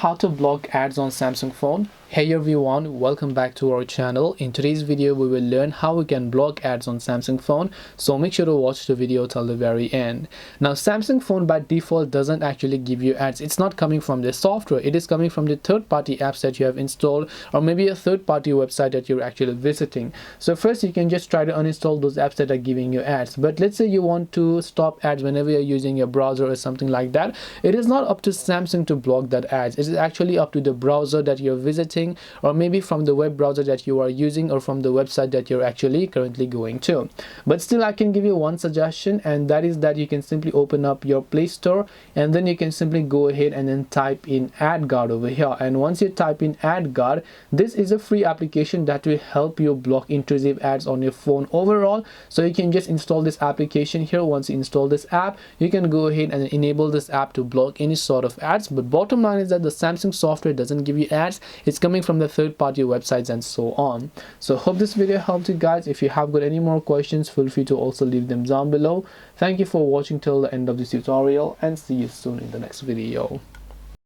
How to block ads on Samsung phone. Hey everyone, welcome back to our channel. In today's video we will learn how we can block ads on Samsung phone, so make sure to watch the video till the very end. Now Samsung phone by default doesn't actually give you ads. It's not coming from the software, it is coming from the third-party apps that you have installed, or maybe a third-party website that you're actually visiting. So first you can just try to uninstall those apps that are giving you ads. But let's say you want to stop ads whenever you're using your browser or something like that. It is not up to Samsung to block that ads. It is actually up to the browser that you're visiting, or maybe from the web browser that you are using, or from the website that you're actually currently going to. But still, I can give you one suggestion, and that is that you can simply open up your Play Store, and then you can simply go ahead and then type in AdGuard over here. And once you type in AdGuard, this is a free application that will help you block intrusive ads on your phone overall. So you can just install this application here. Once you install this app, you can go ahead and enable this app to block any sort of ads. But bottom line is that the Samsung software doesn't give you ads. It's coming from the third-party websites and so on. So hope this video helped you guys. If you have got any more questions, feel free to also leave them down below. Thank you for watching till the end of this tutorial, and see you soon in the next video.